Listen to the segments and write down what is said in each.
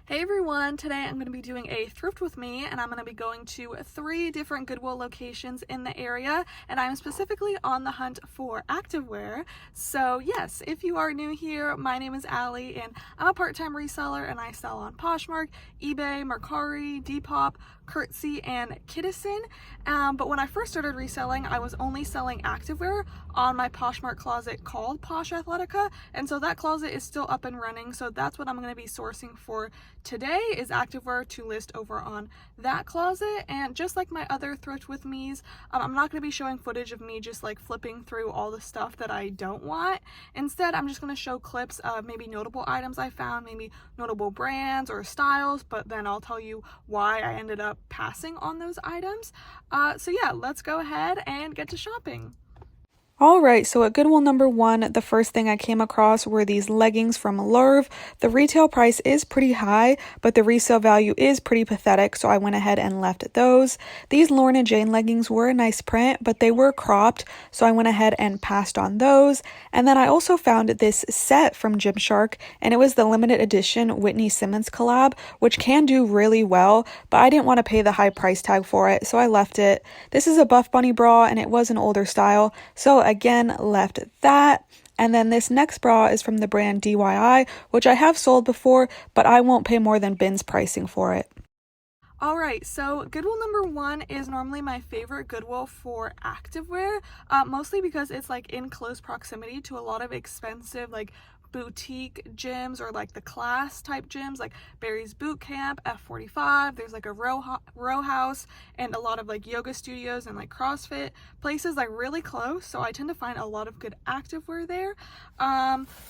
Hey everyone, today I'm going to be doing a thrift with me and I'm going to be going to 3 different Goodwill locations in the area, and I'm specifically on the hunt for activewear. So yes, if you are new here, my name is Allie and I'm a part-time reseller and I sell on Poshmark, eBay, Mercari, Depop, Curtsy, and Kidizen. But when I first started reselling, I was only selling activewear on my Poshmark closet called POSH ATHLETICA, and so that closet is still up and running, so that's what I'm going to be sourcing for today is activewear to list over on that closet. And just like my other thrift with me's, I'm not going to be showing footage of me just like flipping through all the stuff that I don't want. Instead, I'm just going to show clips of maybe notable items I found, maybe notable brands or styles, but then I'll tell you why I ended up passing on those items. So yeah, let's go ahead and get to shopping. Alright, so at Goodwill number 1, the first thing I came across were these leggings from Lurv. The retail price is pretty high, but the resale value is pretty pathetic, so I went ahead and left those. These Lorna Jane leggings were a nice print, but they were cropped, so I went ahead and passed on those. And then I also found this set from Gymshark, and it was the limited edition Whitney Simmons collab, which can do really well, but I didn't want to pay the high price tag for it, so I left it. This is a Buff Bunny bra, and it was an older style, so again, left that. And then this next bra is from the brand DIY, which I have sold before, but I won't pay more than bins pricing for it. Alright, so Goodwill number 1 is normally my favorite Goodwill for activewear, mostly because it's like in close proximity to a lot of expensive like boutique gyms or like the class type gyms like Barry's Boot Camp, F45. There's like a row house and a lot of like yoga studios and like CrossFit places like really close, so I tend to find a lot of good activewear there.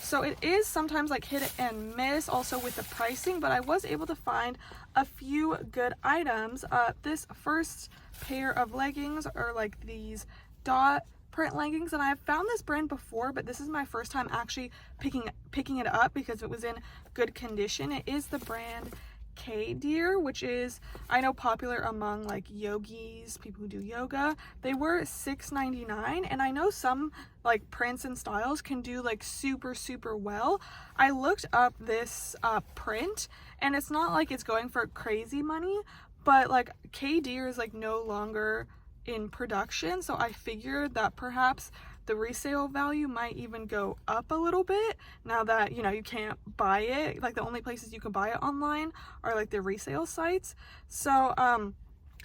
So it is sometimes like hit and miss also with the pricing, but I was able to find a few good items. This first pair of leggings are like these dot print leggings, and I've found this brand before, but this is my first time actually picking it up because it was in good condition. It is the brand Kidizen, which is, I know, popular among like yogis, people who do yoga. They were $6.99, and I know some like prints and styles can do like super well. I looked up this print, and it's not like it's going for crazy money, but like Kidizen is like no longer in production, so I figured that perhaps the resale value might even go up a little bit now that, you know, you can't buy it. Like the only places you can buy it online are like the resale sites. So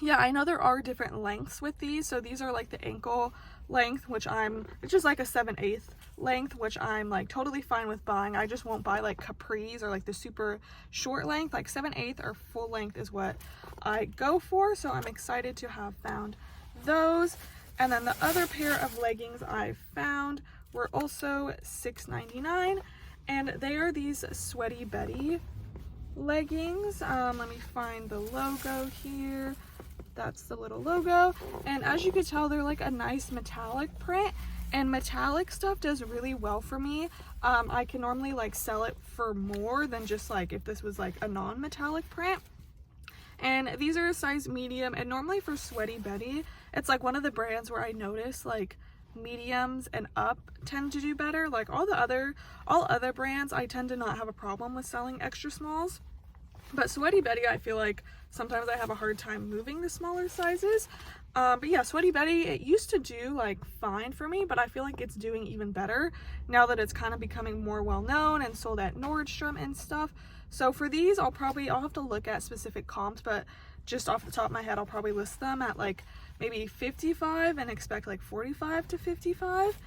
yeah, I know there are different lengths with these. So these are like the ankle length, which it's just like a 7/8 length, which I'm like totally fine with buying. I just won't buy like capris or like the super short length. Like 7/8 or full length is what I go for, so I'm excited to have found those. And then the other pair of leggings I found were also $6.99, and they are these Sweaty Betty leggings. Let me find the logo here. That's the little logo, and as you can tell, they're like a nice metallic print, and metallic stuff does really well for me. I can normally like sell it for more than just like if this was like a non-metallic print. And these are a size medium, and normally for Sweaty Betty, it's like one of the brands where I notice like mediums and up tend to do better. Like all other brands, I tend to not have a problem with selling extra smalls, but Sweaty Betty, I feel like sometimes I have a hard time moving the smaller sizes. But yeah, Sweaty Betty, it used to do like fine for me, but I feel like it's doing even better now that it's kind of becoming more well known and sold at Nordstrom and stuff. So for these, I'll have to look at specific comps, but just off the top of my head, I'll probably list them at like maybe 55 and expect like 45 to 55.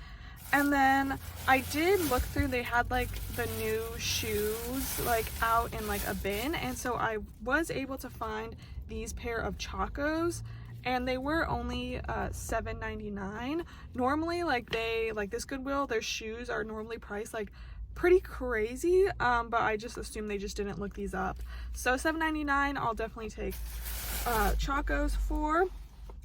And then I did look through, they had like the new shoes like out in like a bin, and so I was able to find these pair of Chacos, and they were only $7.99. Normally like this Goodwill, their shoes are normally priced like pretty crazy, but I just assumed they just didn't look these up. So $7.99 I'll definitely take Chacos for.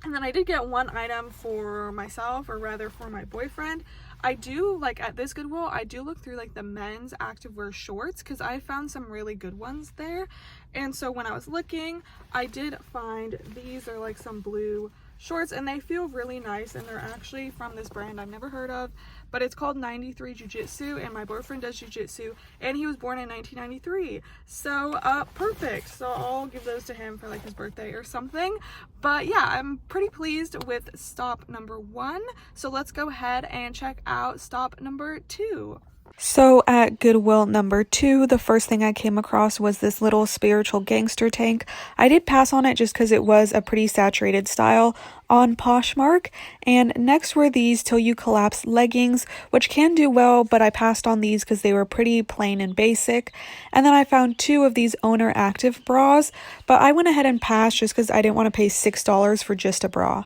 And then I did get one item for myself, or rather for my boyfriend. I do, like at this Goodwill, I do look through like the men's activewear shorts because I found some really good ones there. And so when I was looking, I did find these are like some blue shorts, and they feel really nice, and they're actually from this brand I've never heard of, but it's called 93 Jiu-Jitsu, and my boyfriend does jiu-jitsu, and he was born in 1993, so perfect. So I'll give those to him for like his birthday or something. But yeah, I'm pretty pleased with stop number 1, so let's go ahead and check out stop number 2. So at Goodwill number 2, the first thing I came across was this little spiritual gangster tank. I did pass on it just because it was a pretty saturated style on Poshmark. And next were these Till You Collapse leggings, which can do well, but I passed on these because they were pretty plain and basic. And then I found 2 of these Owner Active bras, but I went ahead and passed just because I didn't want to pay $6 for just a bra.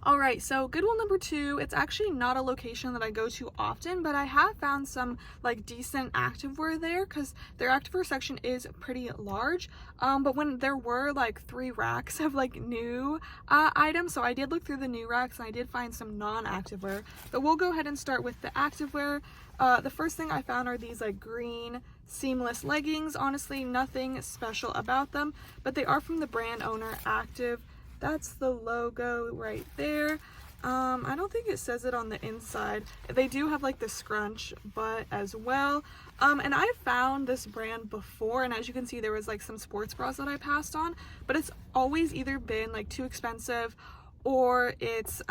Alright, so Goodwill number 2, it's actually not a location that I go to often, but I have found some like decent activewear there because their activewear section is pretty large. But when there were like 3 racks of like new items, so I did look through the new racks and I did find some non-activewear. But we'll go ahead and start with the activewear. The first thing I found are these like green seamless leggings. Honestly, nothing special about them, but they are from the brand Owner Active. That's the logo right there. I don't think it says it on the inside. They do have like the scrunch butt as well. And I found this brand before, and as you can see, there was like some sports bras that I passed on, but it's always either been like too expensive or it's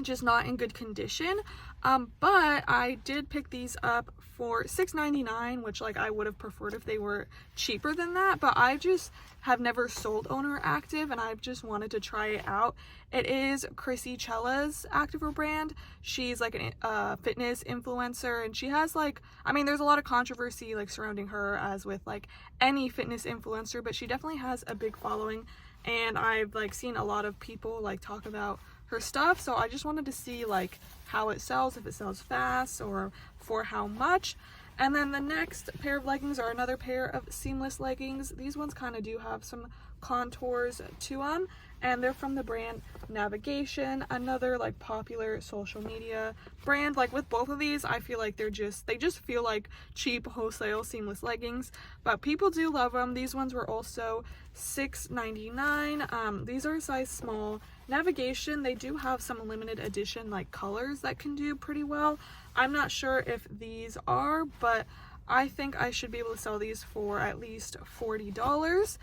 just not in good condition. But I did pick these up for $6.99, which like I would have preferred if they were cheaper than that, but I just have never sold Owner Active and I've just wanted to try it out. It is Chrissy Chella's activewear brand. She's like a fitness influencer, and she has like, I mean, there's a lot of controversy like surrounding her as with like any fitness influencer, but she definitely has a big following, and I've like seen a lot of people like talk about her stuff, so I just wanted to see like how it sells, if it sells fast or for how much. And then the next pair of leggings are another pair of seamless leggings. These ones kind of do have some contours to them, and they're from the brand Navigation, another like popular social media brand. Like with both of these, I feel like they just feel like cheap wholesale seamless leggings, but people do love them. These ones were also $6.99. These are a size small. Navigation, they do have some limited edition like colors that can do pretty well. I'm not sure if these are, but I think I should be able to sell these for at least $40.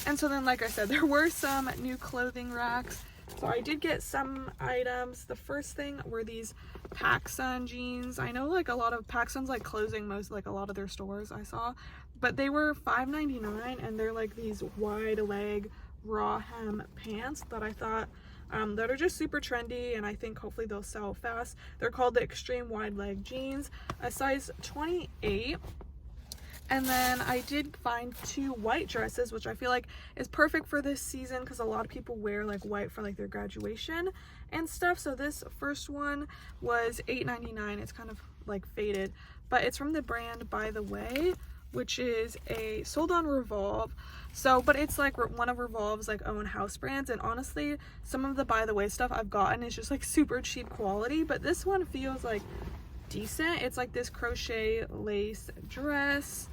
And so then, like I said, there were some new clothing racks. So I did get some items. The first thing were these PacSun jeans. I know like a lot of PacSun's like closing most, like a lot of their stores I saw, but they were $5.99, and they're like these wide leg raw hem pants that I thought that are just super trendy, and I think hopefully they'll sell fast. They're called the Extreme Wide Leg Jeans, a size 28. And then I did find 2 white dresses, which I feel like is perfect for this season because a lot of people wear like white for like their graduation and stuff. So this first one was $8.99. It's kind of like faded, but it's from the brand By the Way, which is sold on Revolve. So, but it's like one of Revolve's like own house brands, and honestly, some of the By the Way stuff I've gotten is just like super cheap quality, but this one feels like decent. It's like this crochet lace dress,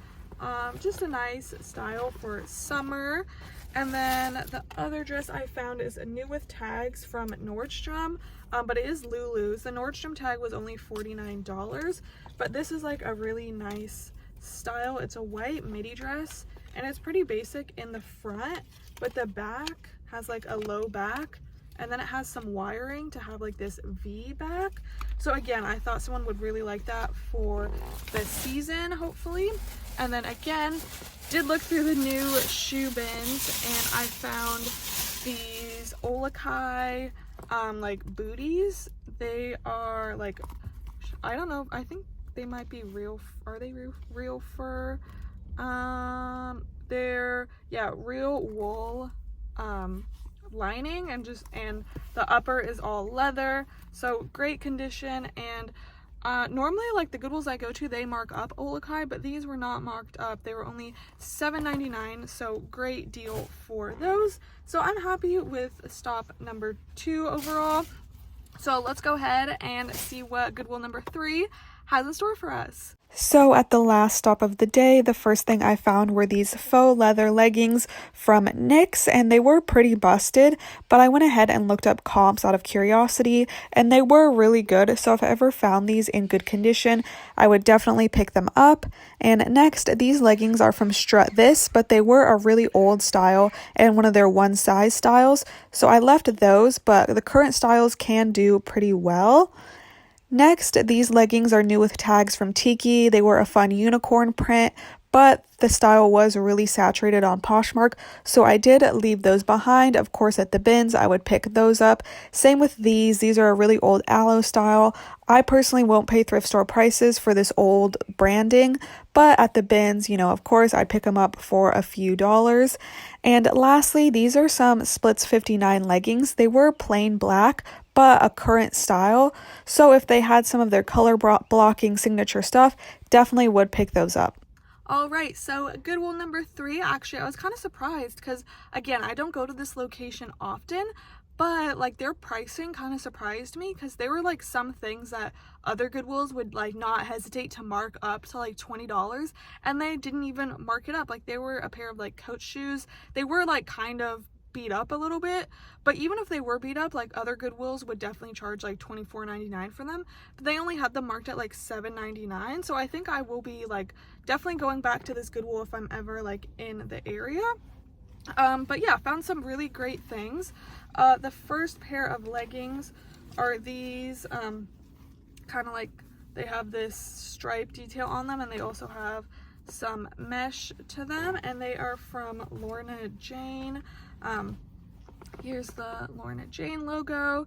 just a nice style for summer. And then the other dress I found is a new with tags from Nordstrom, but it is Lulu's. The Nordstrom tag was only $49, but this is like a really nice style. It's a white midi dress, and it's pretty basic in the front, but the back has like a low back, and then it has some wiring to have like this V back. So again, I thought someone would really like that for the season, hopefully. And then again, did look through the new shoe bins, and I found these Olakai like booties. They are like, I don't know, I think they might be real. Are they real fur? They're, yeah, real wool lining, and the upper is all leather, so great condition. And normally like the Goodwills I go to, they mark up Olakai, but these were not marked up. They were only $7.99, so great deal for those. So I'm happy with stop number 2 overall. So let's go ahead and see what Goodwill number 3 has in store for us. So at the last stop of the day, the first thing I found were these faux leather leggings from NYX, and they were pretty busted, but I went ahead and looked up comps out of curiosity, and they were really good. So if I ever found these in good condition, I would definitely pick them up. And next, these leggings are from Strut This, but they were a really old style and one of their one size styles. So I left those, but the current styles can do pretty well. Next, these leggings are new with tags from Tiki. They were a fun unicorn print, but the style was really saturated on Poshmark, so I did leave those behind. Of course, at the bins, I would pick those up. Same with these. These are a really old aloe style. I personally won't pay thrift store prices for this old branding, but at the bins, of course, I'd pick them up for a few dollars. And lastly, these are some Splits 59 leggings. They were plain black, but a current style. So if they had some of their color blocking signature stuff, definitely would pick those up. All right, so Goodwill number 3, actually, I was kind of surprised because, again, I don't go to this location often, but, like, their pricing kind of surprised me because there were, like, some things that other Goodwills would, like, not hesitate to mark up to, like, $20, and they didn't even mark it up. Like, they were a pair of, like, Coach shoes. They were, like, kind of beat up a little bit, but even if they were beat up, like, other Goodwills would definitely charge like $24.99 for them, but they only had them marked at like $7.99. So I think I will be like definitely going back to this Goodwill if I'm ever like in the area. But yeah, found some really great things. The first pair of leggings are these kind of like, they have this stripe detail on them, and they also have some mesh to them, and they are from Lorna Jane. Here's the Lorna Jane logo.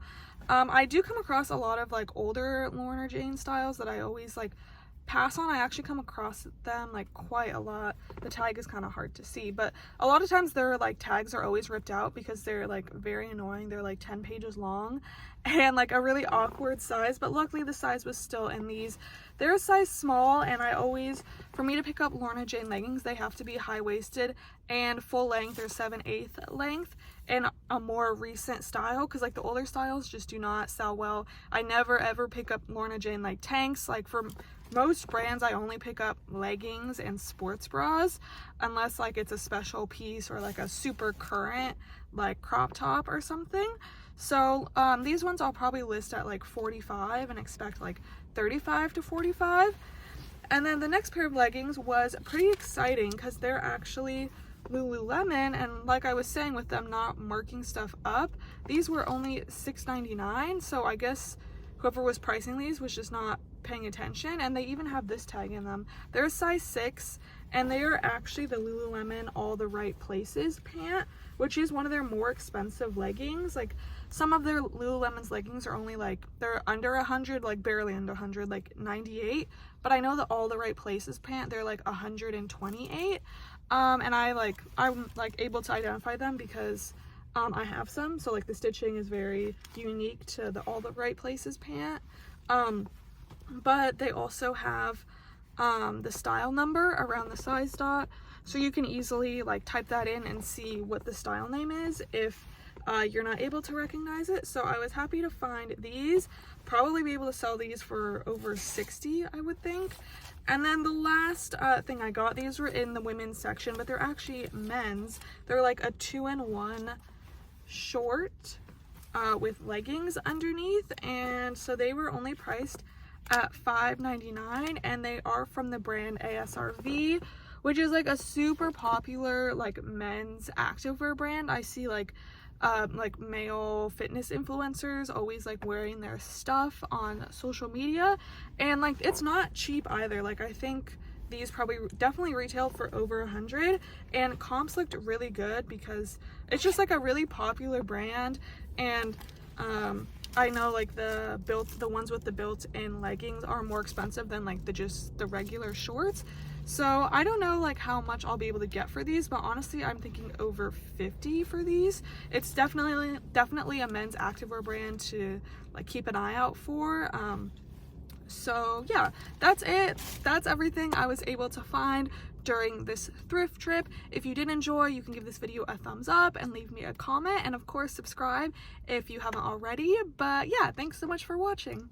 I do come across a lot of like older Lorna Jane styles that I always like pass on. I actually come across them like quite a lot. The tag is kind of hard to see, but a lot of times their like tags are always ripped out because they're like very annoying. They're like 10 pages long and like a really awkward size, but luckily the size was still in these. They're a size small, and I always, for me to pick up Lorna Jane leggings, they have to be high-waisted and full length or 7/8 length and a more recent style, because like the older styles just do not sell well. I never ever pick up Lorna Jane like tanks. Like for most brands, I only pick up leggings and sports bras unless like it's a special piece or like a super current like crop top or something. So these ones I'll probably list at like $45 and expect like $35 to $45. And then the next pair of leggings was pretty exciting because they're actually Lululemon, and like I was saying, with them not marking stuff up, these were only $6.99. So I guess whoever was pricing these was just not paying attention. And they even have this tag in them. They're a size 6, and they are actually the Lululemon All the Right Places pant, which is one of their more expensive leggings. Like some of their Lululemon's leggings are only like, they're under 100, like barely under 100, like 98. But I know the All the Right Places pant, they're like 128. And I'm like able to identify them because I have some. So like the stitching is very unique to the All the Right Places pant. But they also have the style number around the size dot, so you can easily like type that in and see what the style name is if you're not able to recognize it. So I was happy to find these. Probably be able to sell these for over $60, I would think. And then the last thing I got, these were in the women's section, but they're actually men's. They're like a 2-in-1 short with leggings underneath, and so they were only priced at $5.99, and they are from the brand ASRV, which is like a super popular like men's activewear brand. I see like male fitness influencers always like wearing their stuff on social media, and like it's not cheap either. Like I think these probably definitely retail for over 100, and comps looked really good because it's just like a really popular brand. And I know like the ones with the built-in leggings are more expensive than like the regular shorts. So I don't know like how much I'll be able to get for these, but honestly I'm thinking over $50 for these. It's definitely a men's activewear brand to like keep an eye out for. So yeah, that's it. That's everything I was able to find during this thrift trip. If you did enjoy, you can give this video a thumbs up and leave me a comment, and of course subscribe if you haven't already. But yeah, thanks so much for watching.